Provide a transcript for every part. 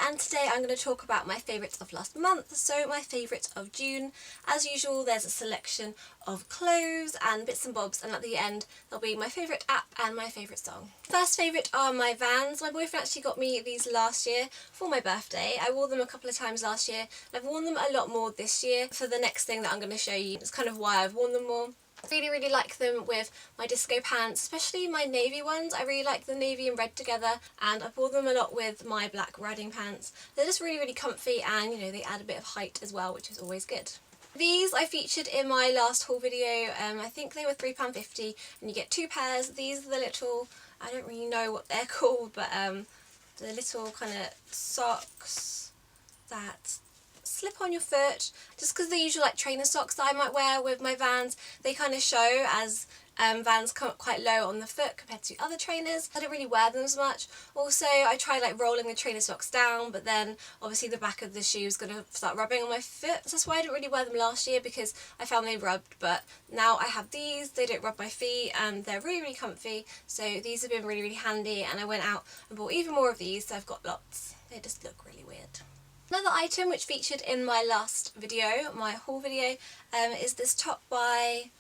and today I'm going to talk about my favourites of last month, so my favourites of June. As usual, there's a selection of clothes and bits and bobs, and at the end there'll be my favourite app and my favourite song. First favourite are my Vans. My boyfriend actually got me these last year for my birthday. I wore them a couple of times last year, and I've worn them a lot more this year for the next thing that I'm going to show you. It's kind of why I've worn them more. Really like them with my disco pants, especially my navy ones. I really like the navy and red together, and I wore them a lot with my black riding pants. They're just really comfy, and you know, they add a bit of height as well, which is always good. These I featured in my last haul video. I think they were £3.50 and you get 2 pairs. These are the little, I don't really know what they're called, but the little kind of socks that slip on your foot, just because the usual like trainer socks that I might wear with my Vans, they kind of show as Vans come up quite low on the foot compared to other trainers. I don't really wear them as much. Also, I tried like rolling the trainer socks down, but then obviously the back of the shoe is going to start rubbing on my foot, so that's why I didn't really wear them last year, because I found they rubbed. But now I have these, they don't rub my feet, and they're really comfy, so these have been really handy, and I went out and bought even more of these, so I've got lots. They just look really weird. Another item which featured in my last video, my haul video, is this top by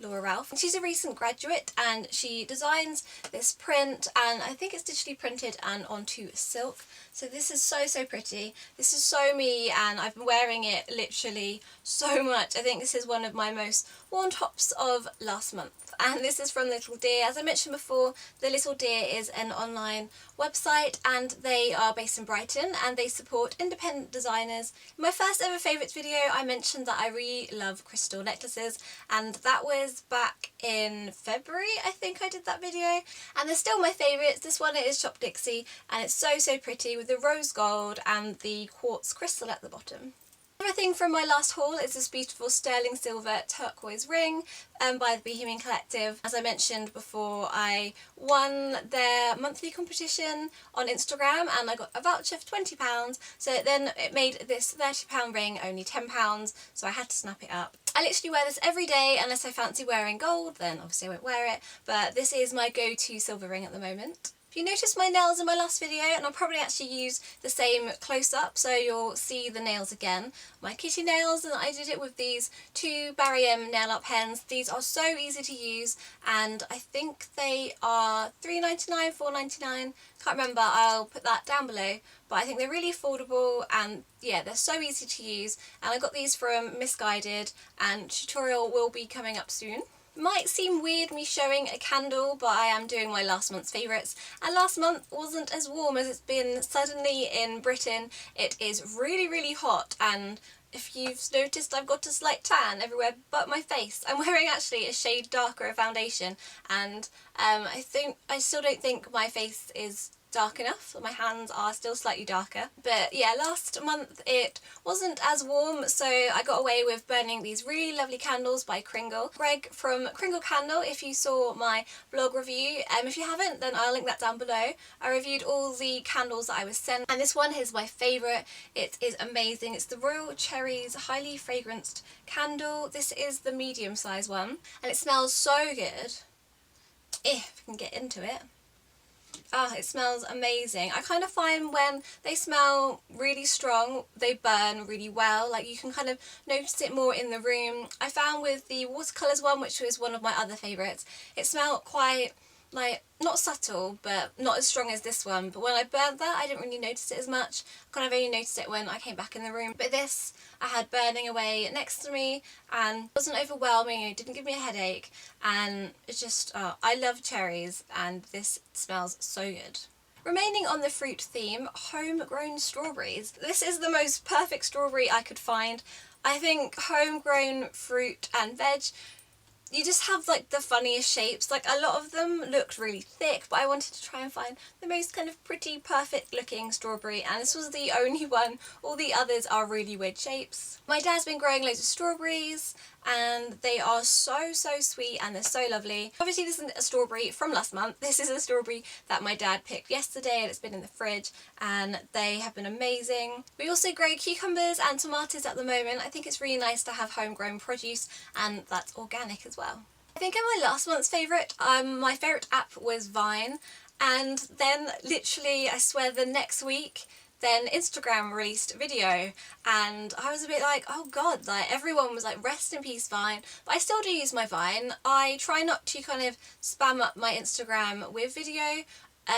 Laura Ralph. She's a recent graduate and she designs this print, and I think it's digitally printed and onto silk. So this is so pretty. This is so me, and I've been wearing it literally so much. I think this is one of my most worn tops of last month. And this is from Little Deer. As I mentioned before, the Little Deer is an online website and they are based in Brighton and they support independent designers. In my first ever favourites video, I mentioned that I really love crystal necklaces, and that was back in February, I think I did that video. And they're still my favourites. This one is Shop Dixie, and it's so pretty with the rose gold and the quartz crystal at the bottom. Another thing from my last haul is this beautiful sterling silver turquoise ring by the Bohemian Collective. As I mentioned before, I won their monthly competition on Instagram and I got a voucher for £20, so then it made this £30 ring only £10, so I had to snap it up. I literally wear this every day unless I fancy wearing gold, then obviously I won't wear it, but this is my go-to silver ring at the moment. You noticed my nails in my last video, and I'll probably actually use the same close-up, so you'll see the nails again. My kitty nails, and I did it with these 2 Barry M nail art pens. These are so easy to use, and I think they are £3.99, £4.99, can't remember, I'll put that down below. But I think they're really affordable, and yeah, they're so easy to use. And I got these from Misguided, and tutorial will be coming up soon. Might seem weird me showing a candle, but I am doing my last month's favourites, and last month wasn't as warm as it's been. Suddenly in Britain it is really hot, and if you've noticed, I've got a slight tan everywhere but my face. I'm wearing actually a shade darker foundation, and I still don't think my face is dark enough. My hands are still slightly darker, but yeah, last month it wasn't as warm, so I got away with burning these really lovely candles by Kringle. Greg from Kringle Candle, if you saw my blog review, if you haven't, then I'll link that down below. I reviewed all the candles that I was sent, and this one is my favourite. It is amazing. It's the Royal Cherries Highly Fragranced Candle. This is the medium size one, and it smells so good. If I can get into it. Ah, it smells amazing. I kind of find when they smell really strong, they burn really well. Like, you can kind of notice it more in the room. I found with the watercolours one, which was one of my other favourites, it smelled quite, like, not subtle, but not as strong as this one. But when I burnt that, I didn't really notice it as much. I kind of only noticed it when I came back in the room. But this, I had burning away next to me, and it wasn't overwhelming, it didn't give me a headache, and it's just, I love cherries, and this smells so good. Remaining on the fruit theme, homegrown strawberries. This is the most perfect strawberry I could find. I think homegrown fruit and veg, you just have like the funniest shapes. Like, a lot of them looked really thick, but I wanted to try and find the most kind of pretty, perfect looking strawberry, and this was the only one. All the others are really weird shapes. My dad's been growing loads of strawberries, and they are so sweet, and they're so lovely. Obviously this isn't a strawberry from last month. This is a strawberry that my dad picked yesterday, and it's been in the fridge, and they have been amazing. We also grow cucumbers and tomatoes at the moment. I think it's really nice to have homegrown produce, and that's organic as well. I think in my last month's favourite, my favourite app was Vine, and then literally, I swear, the next week then Instagram released a video, and I was a bit like, oh god, like everyone was like, rest in peace Vine. But I still do use my Vine. I try not to kind of spam up my Instagram with video,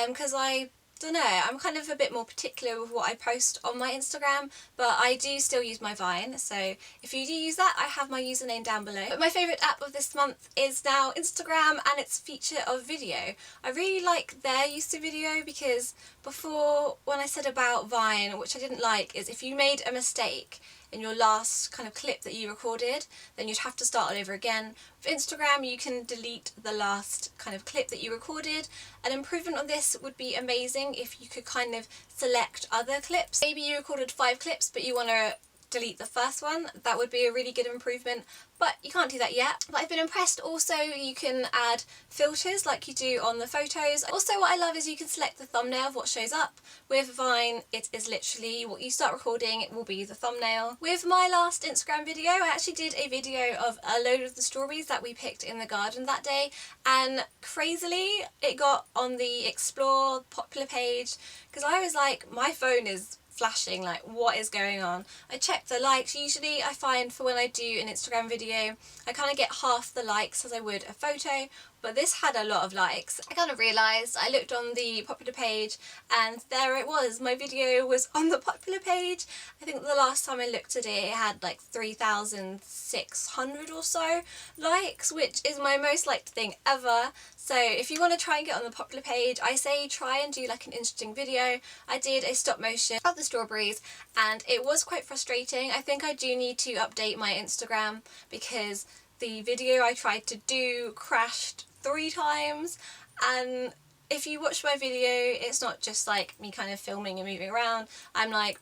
because I don't know, I'm kind of a bit more particular with what I post on my Instagram, but I do still use my Vine, so if you do use that, I have my username down below. But my favourite app of this month is now Instagram and its feature of video. I really like their use of video, because before, when I said about Vine, which I didn't like, is if you made a mistake in your last kind of clip that you recorded, then you'd have to start all over again. With Instagram, you can delete the last kind of clip that you recorded. An improvement on this would be amazing if you could kind of select other clips. Maybe you recorded 5 clips but you want to delete the first one. That would be a really good improvement, but you can't do that yet. But I've been impressed also you can add filters like you do on the photos. Also what I love is you can select the thumbnail of what shows up. With Vine it is literally what you start recording, it will be the thumbnail. With my last Instagram video, I actually did a video of a load of the strawberries that we picked in the garden that day, and crazily it got on the Explore popular page, because I was like, my phone is flashing, like what is going on? I check the likes. Usually I find for when I do an Instagram video I kind of get half the likes as I would a photo, but this had a lot of likes. I kind of realised, I looked on the popular page and there it was, my video was on the popular page. I think the last time I looked at it had like 3,600 or so likes, which is my most liked thing ever. So if you want to try and get on the popular page, I say try and do like an interesting video. I did a stop motion of the strawberries and it was quite frustrating. I think I do need to update my Instagram, because the video I tried to do crashed 3 times, and if you watch my video it's not just like me kind of filming and moving around. I'm like,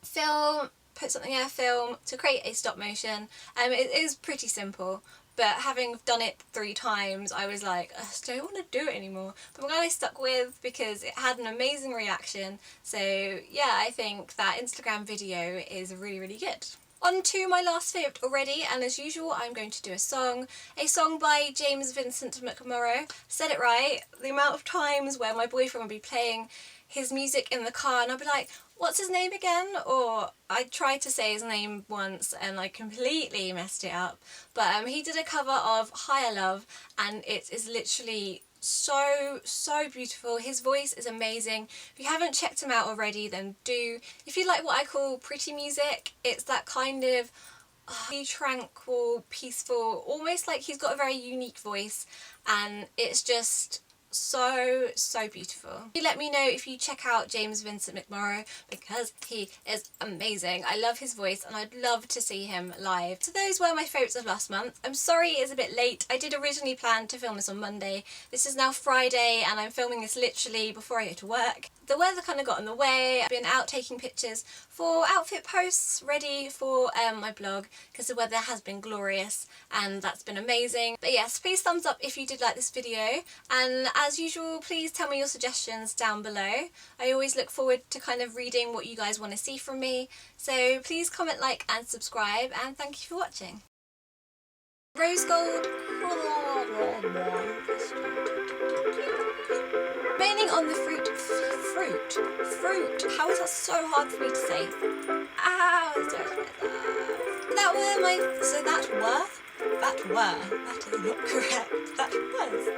film, put something there, film, to create a stop motion. It is pretty simple, but having done it 3 times I was like, I don't want to do it anymore. But I'm glad I stuck with, because it had an amazing reaction. So yeah, I think that Instagram video is really, really good. On to my last favourite already, and as usual I'm going to do a song by James Vincent McMorrow. Said it right. The amount of times where my boyfriend would be playing his music in the car and I'd be like, what's his name again? Or I tried to say his name once and I completely messed it up. But he did a cover of Higher Love and it is literally so beautiful. His voice is amazing. If you haven't checked him out already, then do. If you like what I call pretty music, it's that kind of tranquil, peaceful, almost like he's got a very unique voice, and it's just so beautiful. You let me know if you check out James Vincent McMorrow, because he is amazing. I love his voice and I'd love to see him live. So those were my favourites of last month. I'm sorry it is a bit late. I did originally plan to film this on Monday. This is now Friday and I'm filming this literally before I go to work. The weather kind of got in the way. I've been out taking pictures for outfit posts ready for my blog, because the weather has been glorious and that's been amazing. But yes, please thumbs up if you did like this video, and as usual please tell me your suggestions down below. I always look forward to kind of reading what you guys want to see from me, so please comment, like and subscribe, and thank you for watching. Rose gold. Remaining on the fruit. How is that so hard for me to say? Ow, that is not correct. That was.